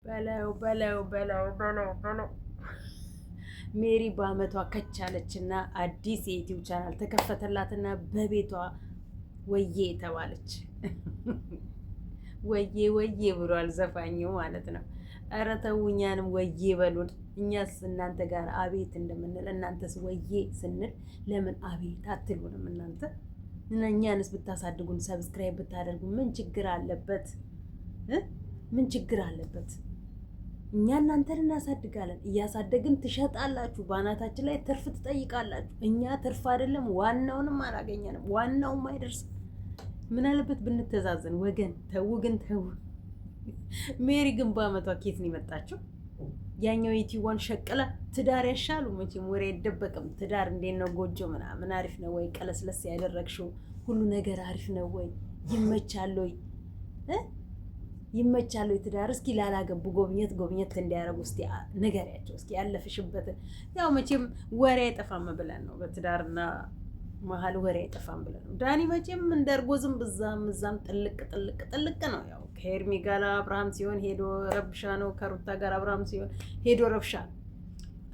በለው ሜሪ በአመቷ ከቻለችና አዲስ የዩቲዩብ ቻናል ተከፈተላትና በቤቷ ወዬ ተባለች። ወዬ ብሏል ዘፋኙ ማለት ነው። ኧረ ተው እኛንም ወዬ በሉን። እኛስ እናንተ ጋር አቤት እንደምንል እናንተስ ወዬ ስንል ለምን አቤት አትሉንም? እናንተ እኛንስ ብታሳድጉን ሰብስክራይብ ብታደርጉ ምን ችግር አለበት? ምን ችግር አለበት? እኛ እናንተን እናሳድጋለን። እያሳደግን ትሸጣላችሁ፣ ባናታችን ላይ ትርፍ ትጠይቃላችሁ። እኛ ትርፍ አይደለም ዋናውንም አላገኘንም፣ ዋናውም አይደርስም። ምን አለበት ብንተዛዘን ወገን። ተው ግን ተው። ሜሪ ግን በአመቷ ኬት ነው የመጣችው? ያኛው ዩቲዩብን ሸቅላ ትዳር ያሻሉ መቼም ወሬ አይደበቅም። ትዳር እንዴት ነው? ጎጆ ምናምን አሪፍ ነው ወይ? ቀለስለስ ያደረግሽው ሁሉ ነገር አሪፍ ነው ወይ? ይመቻል ወይ? ይመቻል ወይ ትዳር? እስኪ ላላገቡ ጎብኘት እንዲያረጉ እስኪ ንገሪያቸው እስኪ ያለፍሽበትን። ያው መቼም ወሬ አይጠፋም ብለን ነው በትዳርና መሀል ወሬ አይጠፋም ብለን ነው። ዳኒ መቼም እንደርጎዝም እዛም ጥልቅ ነው። ያው ከኤርሚ ጋር አብርሃም ሲሆን ሄዶ ረብሻ ነው፣ ከሩታ ጋር አብርሃም ሲሆን ሄዶ ረብሻ ነው።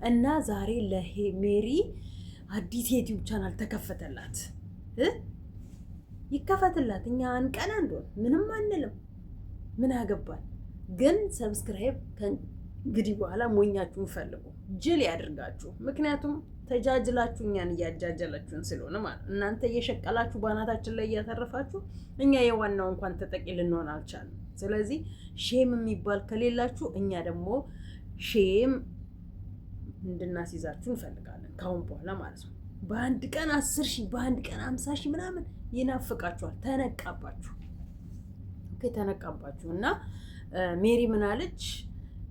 እና ዛሬ ለሜሪ አዲስ ዩቲዩብ ቻናል ተከፈተላት። ይከፈትላት፣ እኛ አንቀና እንደሆን ምንም አንልም። ምን አገባል? ግን ሰብስክራይብ ከእንግዲህ በኋላ ሞኛችሁን ፈልጉ፣ ጅል ያድርጋችሁ። ምክንያቱም ተጃጅላችሁ እኛን እያጃጀላችሁን ስለሆነ ማለት እናንተ እየሸቀላችሁ ባናታችን ላይ እያተረፋችሁ እኛ የዋናው እንኳን ተጠቂ ልንሆን አልቻልንም። ስለዚህ ሼም የሚባል ከሌላችሁ እኛ ደግሞ ሼም እንድናስይዛችሁ እንፈልጋለን ካሁን በኋላ ማለት ነው። በአንድ ቀን 10 ሺህ በአንድ ቀን 50 ሺህ ምናምን ይናፍቃችኋል። ተነቃባችሁ፣ ኦኬ ተነቃባችሁ። እና ሜሪ ምን አለች?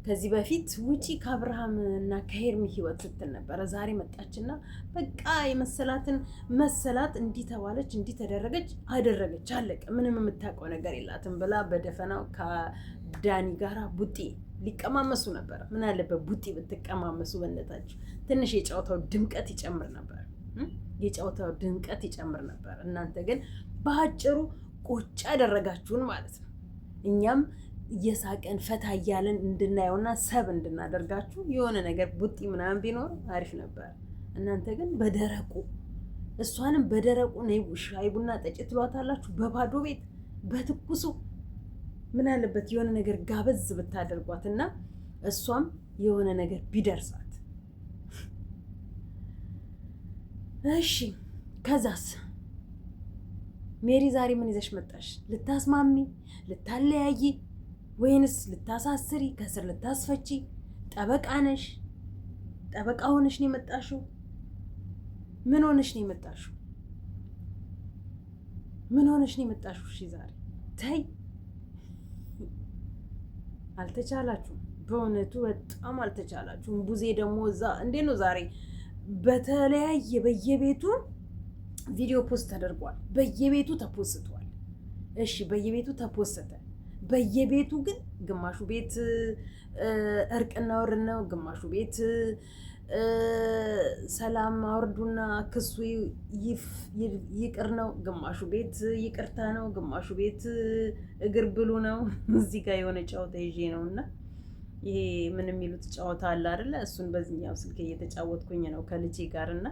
ከዚህ በፊት ውጪ ከአብርሃም እና ከሄርሚ ህይወት ስትል ነበረ። ዛሬ መጣችና በቃ የመሰላትን መሰላት፣ እንዲህ ተባለች፣ እንዲህ ተደረገች፣ አደረገች፣ አለቀ። ምንም የምታውቀው ነገር የላትም ብላ በደፈናው ከዳኒ ጋራ ቡጢ ሊቀማመሱ ነበረ። ምን አለበት ቡጢ ብትቀማመሱ በእነታችሁ፣ ትንሽ የጨዋታው ድምቀት ይጨምር ነበር። የጨዋታው ድምቀት ይጨምር ነበር። እናንተ ግን በአጭሩ ቁጭ ያደረጋችሁን ማለት ነው። እኛም እየሳቀን ፈታ እያለን እንድናየውና ሰብ እንድናደርጋችሁ የሆነ ነገር ቡጢ ምናምን ቢኖር አሪፍ ነበር። እናንተ ግን በደረቁ እሷንም በደረቁ ሻይ ቡና ጠጪ ትሏታላችሁ። በባዶ ቤት በትኩሱ ምን አለበት የሆነ ነገር ጋበዝ ብታደርጓትና እሷም የሆነ ነገር ቢደርሳት። እሺ ከዛስ ሜሪ ዛሬ ምን ይዘሽ መጣሽ? ልታስማሚ፣ ልታለያይ ወይንስ ልታሳስሪ፣ ከስር ልታስፈቺ? ጠበቃ ነሽ? ጠበቃ ሆነሽ ነው የመጣሽው? ምን ሆነሽ ነው የመጣሽው? ምን ሆነሽ ነው የመጣሽው? እሺ ዛሬ ተይ፣ አልተቻላችሁም። በእውነቱ በጣም አልተቻላችሁም። ቡዜ ደግሞ እዛ እንዴት ነው ዛሬ በተለያየ በየቤቱ ቪዲዮ ፖስት ተደርጓል። በየቤቱ ተፖስቷል። እሺ በየቤቱ ተፖስተ። በየቤቱ ግን ግማሹ ቤት እርቅና ወርድ ነው፣ ግማሹ ቤት ሰላም አውርዱና ክሱ ይቅር ነው፣ ግማሹ ቤት ይቅርታ ነው፣ ግማሹ ቤት እግር ብሉ ነው። እዚህ ጋር የሆነ ጨዋታ ይዤ ነው እና ይሄ ምን የሚሉት ጨዋታ አለ አይደለ? እሱን በዚህኛው ስልክ እየተጫወትኩኝ ነው ከልጄ ጋር እና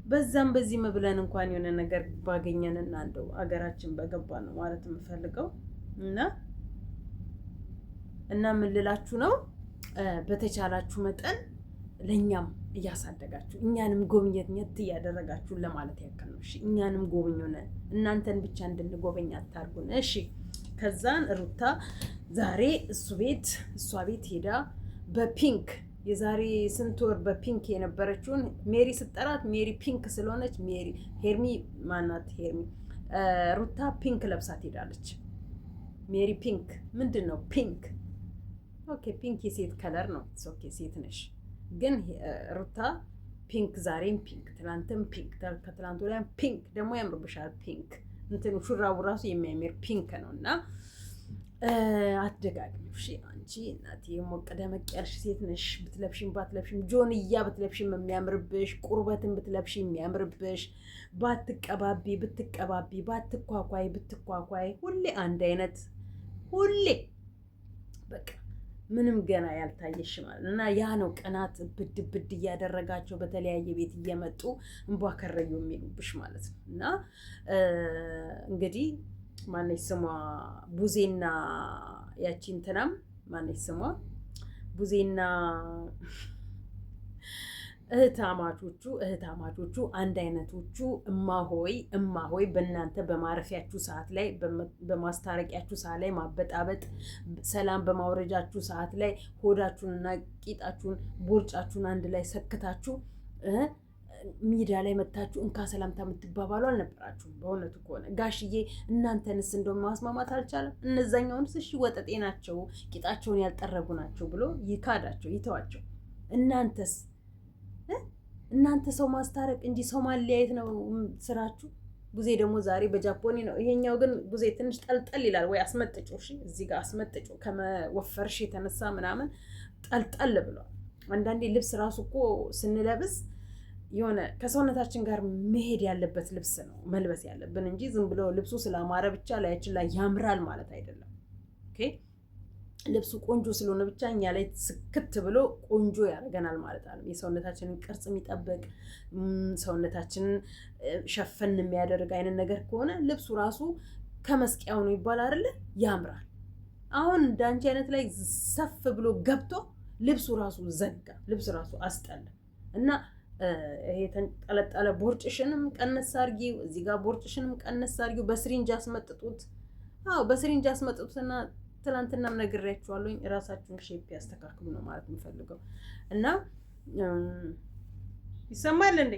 በዛም በዚህም ብለን እንኳን የሆነ ነገር ባገኘንና እንደው አገራችን በገባ ነው ማለት የምፈልገው እና ምን ልላችሁ ነው፣ በተቻላችሁ መጠን ለኛም እያሳደጋችሁ እኛንም ጎብኘት እያደረጋችሁን ለማለት ያክል ነው። እሺ እኛንም ጎብኙን፣ እናንተን ብቻ እንድንጎበኝ አታርጉን። እሺ ከዛን ሩታ ዛሬ እሷ ቤት ሄዳ በፒንክ የዛሬ ስንት ወር በፒንክ የነበረችውን ሜሪ ስጠራት ሜሪ ፒንክ ስለሆነች ሄርሚ ማናት ሩታ ፒንክ ለብሳ ትሄዳለች። ሜሪ ፒንክ ምንድን ነው ፒንክ? ኦኬ ፒንክ የሴት ከለር ነው። ኦኬ ሴት ነሽ። ግን ሩታ ፒንክ ዛሬም ፒንክ፣ ትናንትም ፒንክ፣ ከትናንት ወዲያም ፒንክ። ደግሞ ያምርብሻል ፒንክ። እንትኑ ሹራቡ ራሱ የሚያምር ፒንክ ነው እና አትደጋግሚ። እሺ አንቺ እናቴ ሞቅ ደመቅ ያልሽ ሴት ነሽ። ብትለብሽም ባትለብሽም ጆንያ ብትለብሽም የሚያምርብሽ፣ ቁርበትን ብትለብሽ የሚያምርብሽ፣ ብትቀባቢ ብትኳኳይ ሁሌ አንድ አይነት ሁሌ በቃ ምንም ገና ያልታየሽ ማለት እና ያ ነው ቅናት ብድ ብድ እያደረጋቸው በተለያየ ቤት እየመጡ እንቧ ከረዩ የሚሉብሽ ማለት ነው። እና እንግዲህ ማነች ስሟ ቡዜና ያቺ እንትናም ማነች ስሟ ቡዜና እህታማቾቹ አንድ አይነቶቹ እማሆይ በእናንተ በማረፊያችሁ ሰዓት ላይ በማስታረቂያችሁ ሰዓት ላይ ማበጣበጥ፣ ሰላም በማውረጃችሁ ሰዓት ላይ ሆዳችሁንና ቂጣችሁን ቦርጫችሁን አንድ ላይ ሰክታችሁ ሜዳ ላይ መታችሁ እንካ ሰላምታ የምትባባሉ አልነበራችሁም። በእውነቱ ከሆነ ጋሽዬ እናንተንስ እንደው ማስማማት አልቻለም። እነዛኛውንስ እሺ ወጠጤ ናቸው ቂጣቸውን ያልጠረጉ ናቸው ብሎ ይካዳቸው ይተዋቸው። እናንተ ሰው ማስታረቅ እንጂ ሰው ማለያየት ነው ስራችሁ። ቡዜ ደግሞ ዛሬ በጃፖኒ ነው። ይሄኛው ግን ቡዜ ትንሽ ጠልጠል ይላል። ወይ አስመጥጩ፣ እሺ እዚህ ጋር አስመጥጩ። ከመወፈርሽ የተነሳ ምናምን ጠልጠል ብሏል። አንዳንዴ ልብስ ራሱ እኮ ስንለብስ የሆነ ከሰውነታችን ጋር መሄድ ያለበት ልብስ ነው መልበስ ያለብን እንጂ ዝም ብሎ ልብሱ ስላማረ ብቻ ላያችን ላይ ያምራል ማለት አይደለም። ኦኬ ልብሱ ቆንጆ ስለሆነ ብቻ እኛ ላይ ስክት ብሎ ቆንጆ ያደርገናል ማለት አለ። የሰውነታችንን ቅርጽ የሚጠብቅ ሰውነታችንን ሸፈን የሚያደርግ አይነት ነገር ከሆነ ልብሱ ራሱ ከመስቂያው ነው ይባላል አይደለ? ያምራል። አሁን እንዳንቺ አይነት ላይ ሰፍ ብሎ ገብቶ ልብሱ ራሱ ዘጋ፣ ልብስ ራሱ አስጠላ እና ይሄ ተንጠለጠለ ቦርጭሽንም ቀነስ አድርጊው፣ እዚህ ጋር ቦርጭሽንም ቀነስ አድርጊው። በስሪንጅ አስመጥጡት። አዎ በስሪንጅ አስመጥጡትና ትናንትናም ነግሬያችኋለሁ፣ ራሳችሁን ሼፕ ያስተካክሉ ነው ማለት የምፈልገው። እና ይሰማል እንዴ?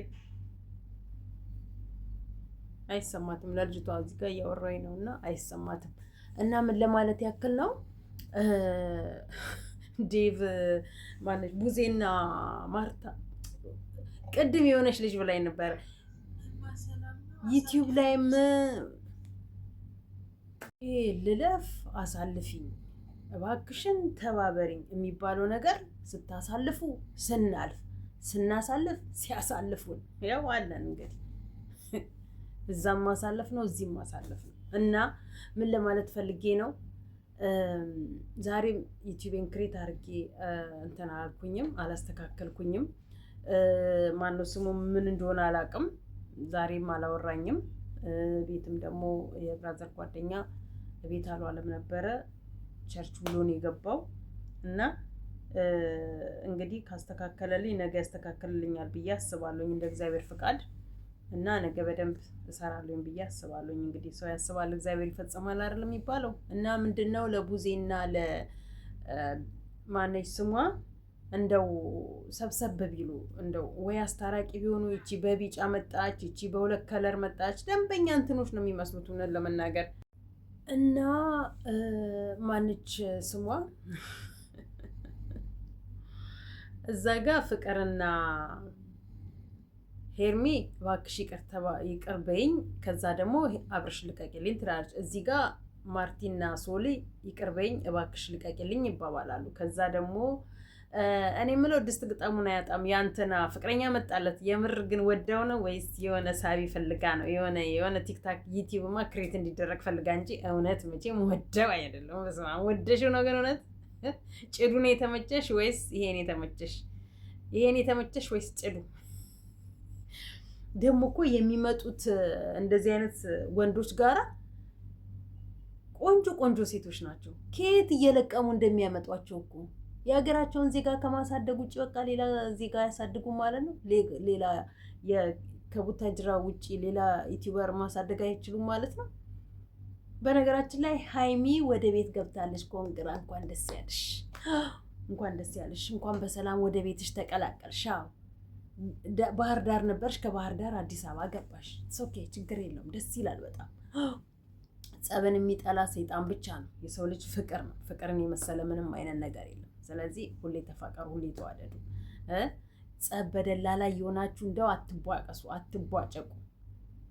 አይሰማትም። ለልጅቷ እዚህ ጋር እያወራኝ ነው እና አይሰማትም። እና ምን ለማለት ያክል ነው ዴቭ ማነች ቡዜና ማርታ ቅድም የሆነች ልጅ ብላኝ ነበር ዩቲዩብ ላይም ልለፍ አሳልፊኝ እባክሽን ተባበሪኝ የሚባለው ነገር ስታሳልፉ ስናሳልፍ ሲያሳልፉን ያው አለን እንግዲህ እዛም ማሳለፍ ነው እዚህም ማሳለፍ ነው። እና ምን ለማለት ፈልጌ ነው ዛሬም ዩቲዩብን ክሬት አድርጌ እንትን አላስተካከልኩኝም። ማነው ስሙ ምን እንደሆነ አላውቅም። ዛሬም አላወራኝም። ቤትም ደግሞ የብራዘር ጓደኛ ቤት አልዋለም ነበረ፣ ቸርች ብሎ ነው የገባው። እና እንግዲህ ካስተካከለልኝ ነገ ያስተካከልልኛል ብዬ አስባለሁ እንደ እግዚአብሔር ፍቃድ። እና ነገ በደንብ እሰራለሁ ብዬ አስባለሁ። እንግዲህ ሰው ያስባል እግዚአብሔር ይፈጽማል አይደል የሚባለው። እና ምንድነው ለቡዜና ለማነች ስሟ እንደው ሰብሰብ ቢሉ እንደው ወይ አስታራቂ ቢሆኑ፣ እቺ በቢጫ መጣች፣ እቺ በሁለት ከለር መጣች፣ ደንበኛ እንትኖች ነው የሚመስሉት እውነት ለመናገር። እና ማነች ስሟ እዛ ጋር ፍቅርና ሄርሚ እባክሽ ይቅር በይኝ፣ ከዛ ደግሞ አብርሽ ልቀቂልኝ ትላለች። እዚህ ጋር ማርቲና ሶሊ ይቅር በይኝ እባክሽ ልቀቂልኝ ይባባላሉ። ከዛ ደግሞ እኔ የምለው ድስት ግጣሙን አያጣም። ያንተና ፍቅረኛ መጣለት። የምር ግን ወደው ነው ወይስ የሆነ ሳቢ ፈልጋ ነው? የሆነ ቲክታክ ዩቲዩብማ ክሬት እንዲደረግ ፈልጋ እንጂ እውነት መቼም ወደው አይደለም። በስመ አብ ወደሽው ነው ግን እውነት ጭዱን የተመቸሽ ወይስ ይሄን የተመቸሽ? ይሄን የተመቸሽ ወይስ ጭዱ? ደግሞ እኮ የሚመጡት እንደዚህ አይነት ወንዶች ጋራ ቆንጆ ቆንጆ ሴቶች ናቸው። ከየት እየለቀሙ እንደሚያመጧቸው እኮ የሀገራቸውን ዜጋ ከማሳደግ ውጭ በቃ ሌላ ዜጋ ያሳድጉ ማለት ነው። ሌላ ከቡታጅራ ውጭ ሌላ ዩቲዩበር ማሳደግ አይችሉም ማለት ነው። በነገራችን ላይ ሃይሚ ወደ ቤት ገብታለች። ኮንግራ፣ እንኳን ደስ ያለሽ፣ እንኳን ደስ ያለሽ፣ እንኳን በሰላም ወደ ቤትሽ ተቀላቀልሽ። ባህር ዳር ነበርሽ፣ ከባህር ዳር አዲስ አበባ ገባሽ። ኦኬ ችግር የለውም፣ ደስ ይላል በጣም። ጸብን የሚጠላ ሰይጣን ብቻ ነው። የሰው ልጅ ፍቅር ነው። ፍቅርን የመሰለ ምንም አይነት ነገር የለም። ስለዚህ ሁሌ ተፋቀሩ፣ ሁሌ ተዋደዱ። ጸብ በደላላ የሆናችሁ እንደው አትቧቀሱ፣ አትቧጨቁ።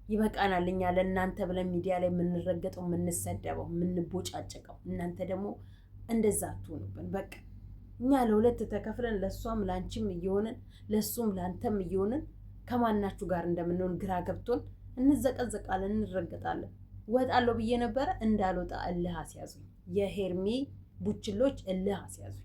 ይበቃናል። እኛ ለእናንተ ብለን ሚዲያ ላይ የምንረገጠው፣ የምንሰደበው፣ የምንቦጫጨቀው፣ እናንተ ደግሞ እንደዛ አትሆኑብን። በቃ እኛ ለሁለት ተከፍለን ለእሷም ለአንቺም እየሆንን ለእሱም ለአንተም እየሆንን ከማናችሁ ጋር እንደምንሆን ግራ ገብቶን እንዘቀዘቃለን፣ እንረገጣለን። ወጣለሁ ብዬ ነበረ እንዳልወጣ እልህ አስያዙኝ። የሄርሚ ቡችሎች እልህ አስያዙኝ።